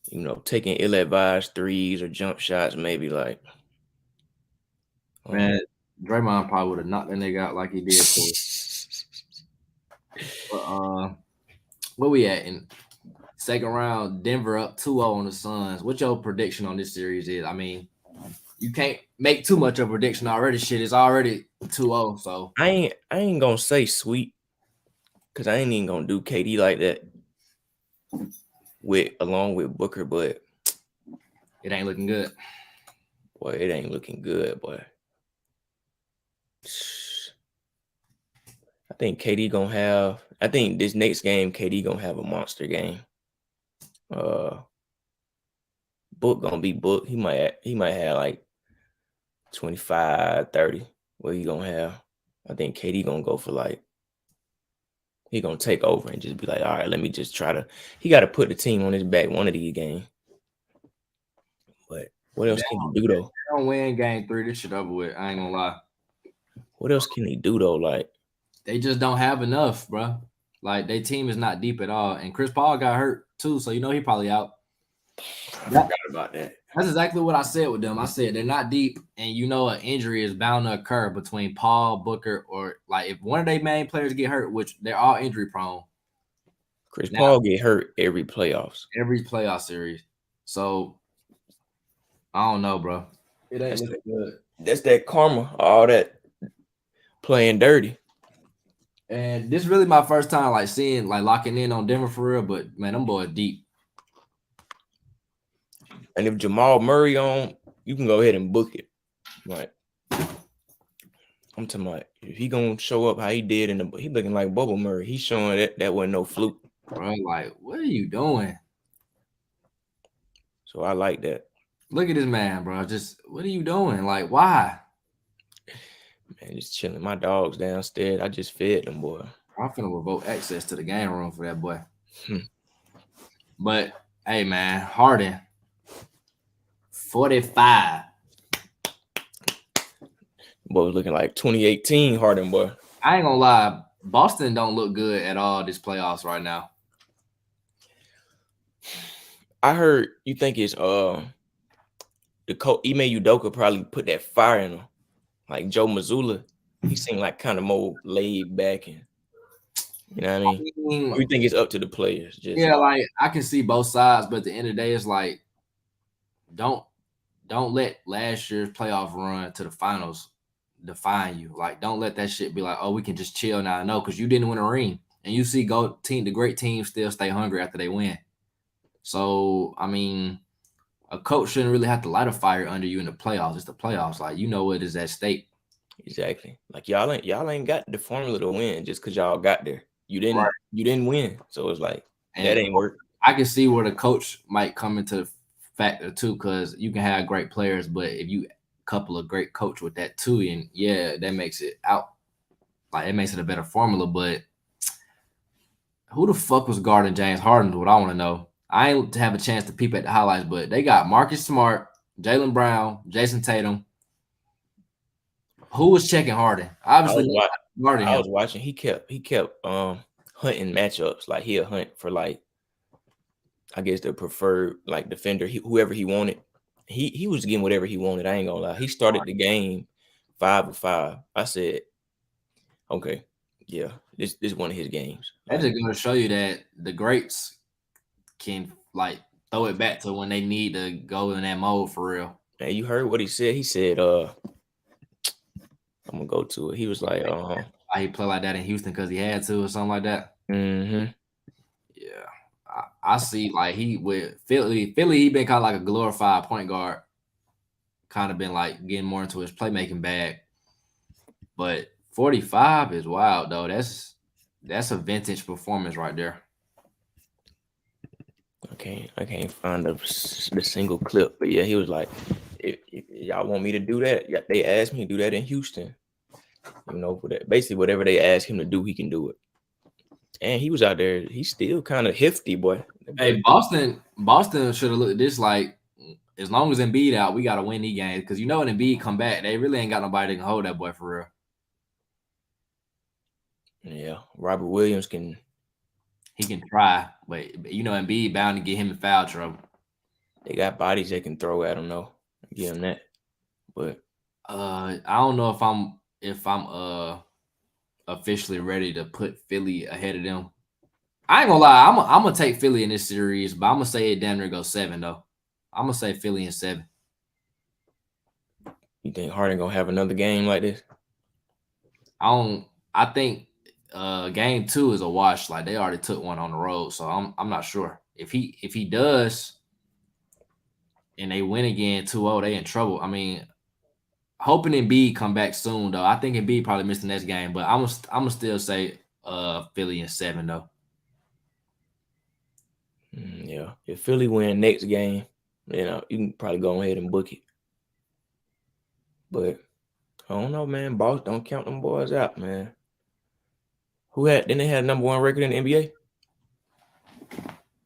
You know, taking ill-advised threes or jump shots, maybe like. Man, Draymond probably would have knocked that nigga out like he did. But, where we at in second round? Denver up 2-0 on the Suns. What your prediction on this series is? I mean, you can't make too much of a prediction already. Shit, it's already 2-0. So I ain't gonna say sweet, because I ain't even gonna do KD like that along with Booker, but it ain't looking good. Boy, it ain't looking good, boy. I think this next game, KD gonna have a monster game. Book gonna be Book. He might have like 25, 30. What he gonna have? I think KD gonna go for like He gonna take over and just be like, all right, let me just try to. He got to put the team on his back one of these games. But what else can he do though? They don't win game 3. This shit over with. I ain't gonna lie. What else can he do though? Like they just don't have enough, bro. Like their team is not deep at all, and Chris Paul got hurt too, so you know he probably out. I forgot about that. That's exactly what I said with them. I said they're not deep, and you know an injury is bound to occur between Paul, Booker, or like if one of their main players get hurt, which they're all injury prone. Chris Paul get hurt every playoffs. Every playoff series. So I don't know, bro. It ain't looking good. That's that karma, all that playing dirty. And this is really my first time like seeing like locking in on Denver for real, but man, them boys deep. And if Jamal Murray on, you can go ahead and book it. Like I'm talking about if he gonna show up how he did he looking like Bubble Murray. He's showing that wasn't no fluke. Bro, like, what are you doing? So I like that. Look at this man, bro. Just what are you doing? Like, why? Man, just chilling. My dogs downstairs. I just fed them, boy. I'm finna revoke access to the game room for that boy. But hey, man, Harden, 45. Boy was looking like 2018 Harden, boy. I ain't gonna lie, Boston don't look good at all this playoffs right now. I heard you think it's the coach Ime Udoka probably put that fire in him. Like Joe Mazzulla, he seemed like kind of more laid back and you know what I mean? We think it's up to the players. Just yeah, like I can see both sides, but at the end of the day, it's like don't let last year's playoff run to the finals define you. Like, don't let that shit be like, oh, we can just chill now. No, because you didn't win a ring, and you see the great teams still stay hungry after they win. So, I mean, a coach shouldn't really have to light a fire under you in the playoffs. It's the playoffs. Like, you know what is at stake. Exactly. Like y'all ain't got the formula to win just because y'all got there. You didn't win. So it's like that ain't work. I can see where the coach might come into factor too, because you can have great players, but if you couple a great coach with that too, and yeah, that makes it out. Like it makes it a better formula. But who the fuck was guarding James Harden is what I want to know. I ain't have a chance to peep at the highlights, but they got Marcus Smart, Jaylen Brown, Jason Tatum. Who was checking Harden? Obviously, I was watching. He kept hunting matchups. Like he'll hunt for like, I guess the preferred like defender, whoever he wanted. He was getting whatever he wanted. I ain't gonna lie. He started the game 5 of 5. I said, okay, yeah, this is one of his games. That's just gonna show you that the greats can like throw it back to when they need to go in that mode for real. And you heard what he said. He said, I'm gonna go to it. He was like, he played like that in Houston because he had to or something like that. Mm-hmm. Yeah, I see. Like he with Philly, he been kind of like a glorified point guard. Kind of been like getting more into his playmaking bag. But 45 is wild though. That's a vintage performance right there. I can't find the single clip, but yeah, he was like, if y'all want me to do that, they asked me to do that in Houston. You know, for that, basically whatever they ask him to do, he can do it. And he was out there. He's still kind of hefty, boy. Hey, Boston should have looked at this like, as long as Embiid out, we got to win these games. Because you know when Embiid come back, they really ain't got nobody that can hold that boy for real. Yeah, Robert Williams can. He can try, but you know Embiid bound to get him in foul trouble. They got bodies they can throw at him, though. Give him that. But I don't know if I'm officially ready to put Philly ahead of them. I ain't gonna lie, I'm gonna take Philly in this series, but I'm gonna say it damn near go 7 though. I'm gonna say Philly in 7. You think Harden gonna have another game like this? I think game 2 is a wash. Like they already took one on the road, so I'm not sure if he does. And they win again 2-0, they in trouble. I mean, hoping Embiid come back soon though. I think Embiid probably missed the next game, but I'm gonna still say Philly in 7 though. Yeah, if Philly win next game, you know, you can probably go ahead and book it. But I don't know, man. Boss, don't count them boys out, man. Then they had number 1 record in the NBA?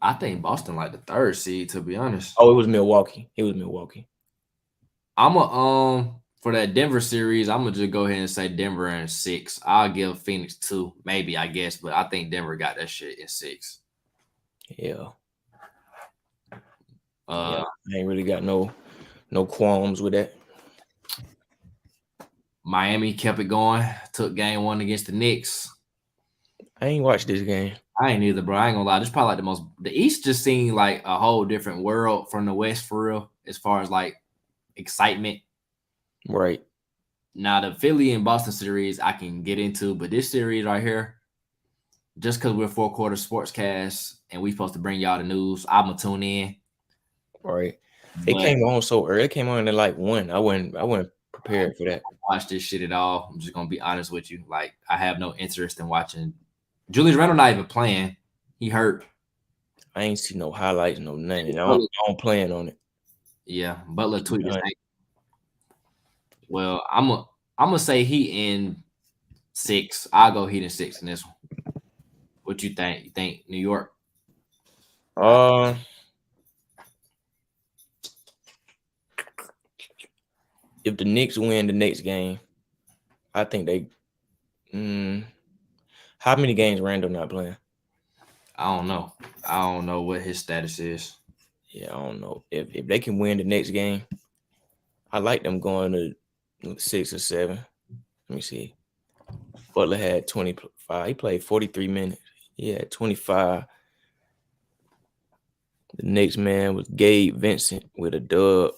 I think Boston like the 3rd seed, to be honest. Oh, it was Milwaukee. I'm for that Denver series, I'm gonna just go ahead and say Denver in 6. I'll give Phoenix 2, maybe, I guess, but I think Denver got that shit in 6. Yeah. I ain't really got no qualms with that. Miami kept it going, took game 1 against the Knicks. I ain't watched this game. I ain't either, bro. I ain't gonna lie. This probably like the East just seemed like a whole different world from the West for real, as far as like excitement. Right. Now the Philly and Boston series I can get into, but this series right here, just because we're 4-quarter sportscast and we supposed to bring y'all the news, I'm gonna tune in. Right. It came on so early. It came on at like 1. I wasn't prepared for that. Watch this shit at all. I'm just gonna be honest with you. Like, I have no interest in watching. Julius Randle not even playing. He hurt. I ain't see no highlights, no nothing. I don't plan on it. Yeah, Butler tweeted this thing. Well, I'm gonna say Heat in 6. I'll go Heat in 6 in this one. What you think? You think New York? If the Knicks win the next game, I think they. How many games Randall not playing? I don't know. I don't know what his status is. Yeah, I don't know. If they can win the next game, I like them going to 6 or 7. Let me see. Butler had 25. He played 43 minutes. He had 25. The next man was Gabe Vincent with a dub.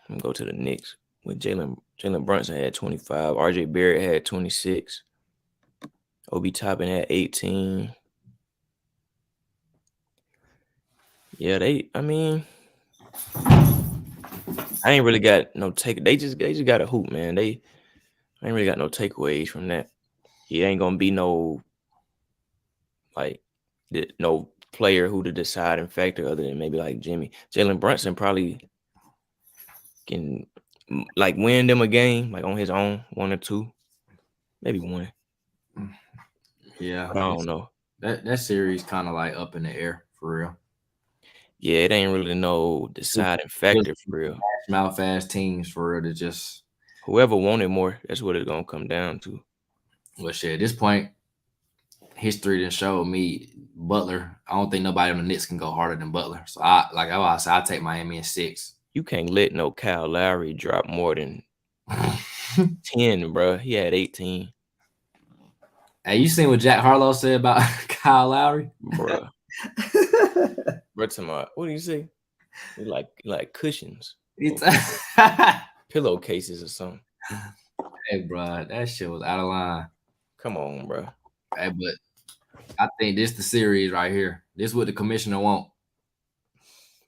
I'm gonna go to the Knicks with Jalen Brunson had 25. RJ Barrett had 26. Obi Toppin had 18. Yeah, I ain't really got no take. They just got a hoop, man. I ain't really got no takeaways from that. He ain't gonna be no player who the deciding factor other than maybe like Jimmy. Jalen Brunson probably can like win them a game like on his own, 1 or 2, maybe 1. Yeah, I don't know. That series kind of like up in the air for real. Yeah, it ain't really no deciding factor for real. Mouth fast teams for real to just whoever wanted more. That's what it's gonna come down to. Well, shit. At this point, history didn't show me Butler. I don't think nobody on the Knicks can go harder than Butler. So I take Miami in 6. You can't let no Kyle Lowry drop more than 10, bro. He had 18. Hey, you seen what Jack Harlow said about Kyle Lowry, bro? What do you say? He like cushions, pillowcases or something. Hey, bro, that shit was out of line. Come on, bro. Hey, but I think this the series right here. This is what the commissioner want.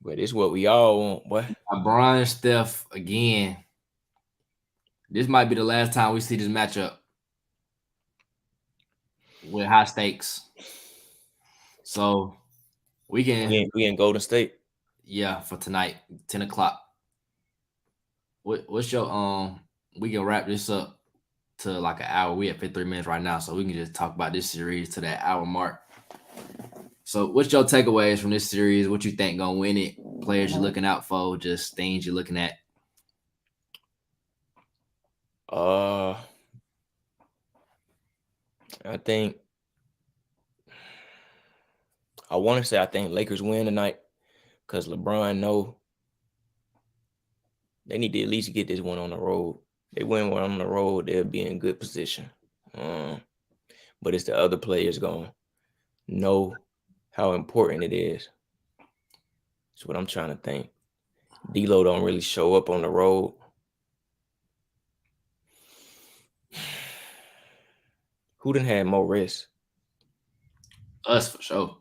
But it's what we all want, boy. Brian Steph again. This might be the last time we see this matchup with high stakes. So we in Golden State. Yeah, for tonight, 10 o'clock. What's your we can wrap this up to like an hour. We at 53 minutes right now, so we can just talk about this series to that hour mark. So what's your takeaways from this series? What you think gonna win it? Players you're looking out for, just things you're looking at. I want to say I think Lakers win tonight because LeBron know they need to at least get this one on the road. They win one on the road, they'll be in good position. But it's the other players going to know how important it is. That's what I'm trying to think. D'Lo don't really show up on the road. Who done had more rest? Us for sure.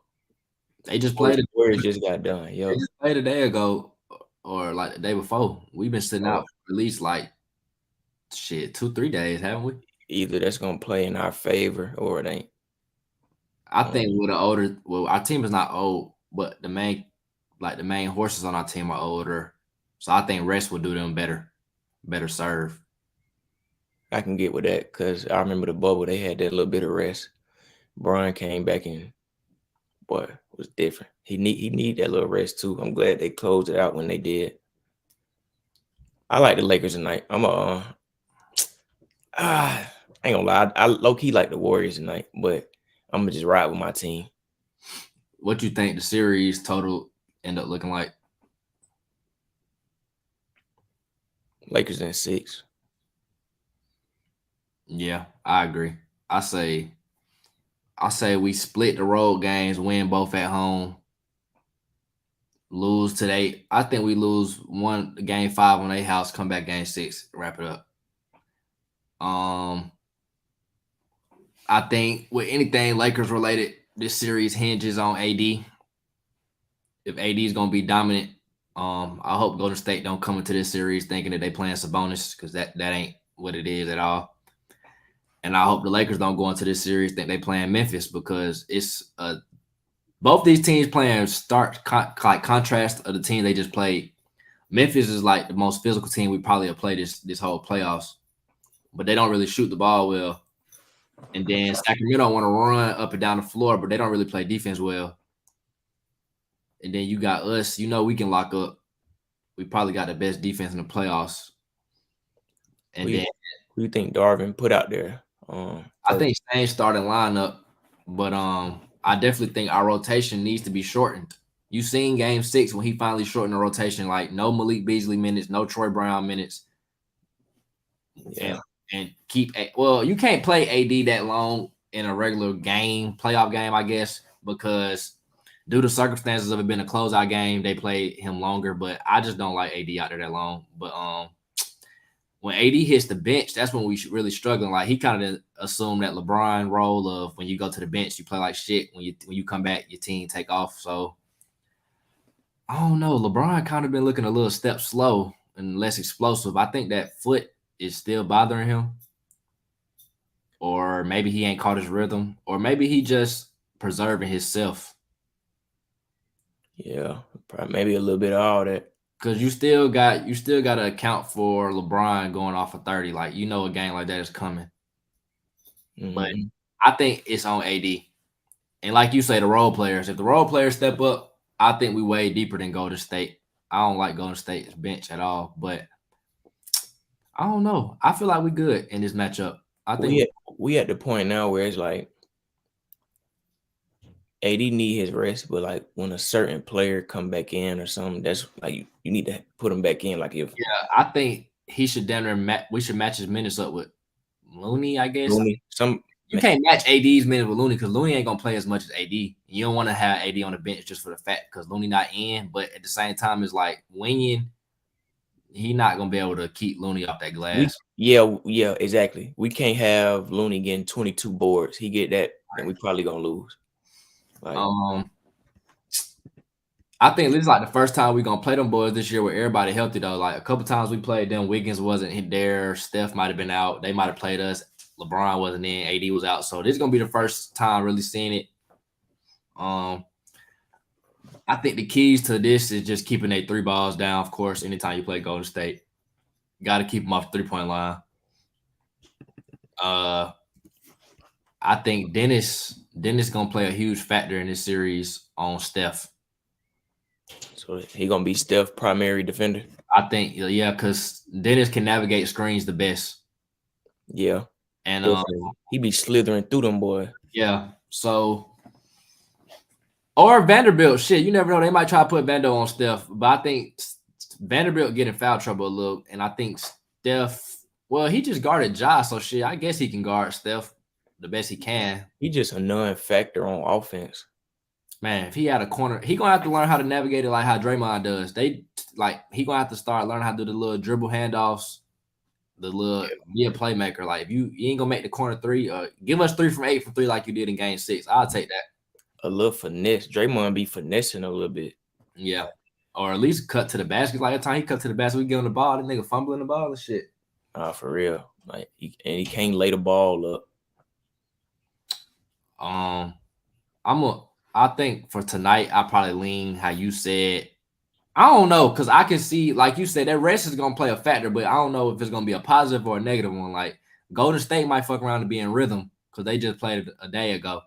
They just played. The Warriors just got done. Yo, they just played a day ago or like the day before. We've been sitting out for at least like 2-3 days, haven't we? Either that's gonna play in our favor or it ain't. I think with our team is not old, but the main horses on our team are older. So I think rest will do them better serve. I can get with that because I remember the bubble, they had that little bit of rest. Brian came back and boy was different. He need that little rest too. I'm glad they closed it out when they did. I like the Lakers tonight. I ain't gonna lie. I low key like the Warriors tonight, but I'm gonna just ride with my team. What you think the series total end up looking like? Lakers in 6. Yeah, I agree. I say we split the road games, win both at home, lose today. I think we lose game 5 on their house, come back game 6, wrap it up. I think with anything Lakers related, this series hinges on AD. If AD is gonna be dominant, I hope Golden State don't come into this series thinking that they playing Sabonis, because that ain't what it is at all. And I hope the Lakers don't go into this series think they playing Memphis, because it's both these teams playing contrast of the team they just played. Memphis is like the most physical team we probably have played this whole playoffs, but they don't really shoot the ball well. And then Sacramento want to run up and down the floor, but they don't really play defense well. And then you got us, we can lock up. We probably got the best defense in the playoffs. And Who you think Darvin put out there? I think same starting lineup, but I definitely think our rotation needs to be shortened. You seen game 6 when he finally shortened the rotation, like no Malik Beasley minutes, no Troy Brown minutes. Yeah. And you can't play AD that long in a regular game, playoff game, I guess, because due to circumstances of it being a closeout game, they played him longer. But I just don't like AD out there that long. But when AD hits the bench, that's when we really struggling. Like, he kind of assumed that LeBron role of when you go to the bench, you play like shit. When you come back, your team take off. So I don't know. LeBron kind of been looking a little step slow and less explosive. I think that foot is still bothering him, or maybe he ain't caught his rhythm, or maybe he just preserving himself. Yeah, probably maybe a little bit of all that. Because you still got to account for LeBron going off of 30. Like, a game like that is coming. Mm-hmm. But I think it's on AD. And like you say, the role players. If the role players step up, I think we way deeper than Golden State. I don't like Golden State's bench at all, but I don't know. I feel like we good in this matchup. I think we at the point now where it's like AD need his rest, but like when a certain player come back in or something, that's like you need to put him back in. Like I think he should we should match his minutes up with Looney, I guess. You can't match AD's minutes with Looney, because Looney ain't gonna play as much as AD. You don't want to have AD on the bench just for the fact because Looney not in, but at the same time, it's like Winion, he not gonna be able to keep Looney off that glass. Yeah, exactly. We can't have Looney getting 22 boards. He get that, and we probably gonna lose. Like, I think this is like the first time we're gonna play them boys this year with everybody healthy though. Like, a couple times we played them, Wiggins wasn't there, Steph might have been out, they might have played us, LeBron wasn't in, AD was out. So this is gonna be the first time really seeing it. I think the keys to this is just keeping their 3 balls down. Of course, anytime you play Golden State, you got to keep them off the 3-point line. I think Dennis gonna play a huge factor in this series on Steph. So he gonna be Steph primary defender. I think, yeah, because Dennis can navigate screens the best. Yeah, and he be slithering through them, boy. Yeah, so. Or Vanderbilt, shit, you never know. They might try to put Vando on Steph, but I think Vanderbilt get in foul trouble a little, and I think Steph, well, he just guarded Ja, so shit, I guess he can guard Steph the best he can. He just a non-factor on offense. Man, if he had a corner, he gonna have to learn how to navigate it like how Draymond does. He gonna have to start learning how to do the little dribble handoffs, be a playmaker. Like, if you ain't gonna make the corner 3, give us 3 from 8 from 3 like you did in game 6. I'll take that. A little finesse. Draymond be finessing a little bit. Yeah. Or at least cut to the basket. Like, every time he cut to the basket, we give him the ball. That nigga fumbling the ball and shit. For real. Like, he can't lay the ball up. I think for tonight, I probably lean how you said. I don't know, because I can see, like you said, that rest is gonna play a factor, but I don't know if it's gonna be a positive or a negative one. Like, Golden State might fuck around and be in rhythm because they just played a day ago.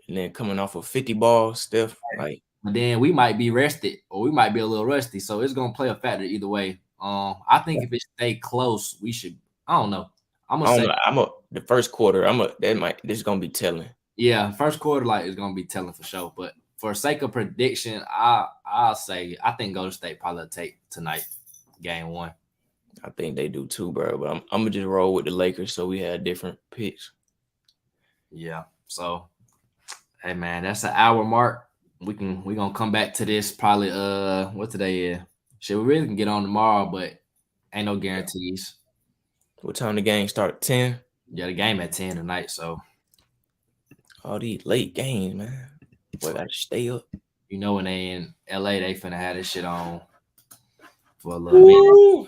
and then coming off of 50 balls, Steph, like But then we might be rested or we might be a little rusty. So it's gonna play a factor either way. I think if it stay close, we should. I don't know. I'm I gonna don't say, know. The first quarter, this is gonna be telling. yeah, first quarter like is gonna be telling for sure. But for sake of prediction, I'll say I think Golden State probably take tonight, game 1. I think they do too, bro. But I'm gonna just roll with the Lakers so we had different picks. Yeah. So, hey man, that's an hour mark. We gonna come back to this probably. What today is? Shit, we really can get on tomorrow, but ain't no guarantees. What time the game start? 10? Yeah, the game at 10 tonight. So All these late games, man. Boy, gotta stay up. you know when they in LA, they finna have this shit on for a little minute. Woo!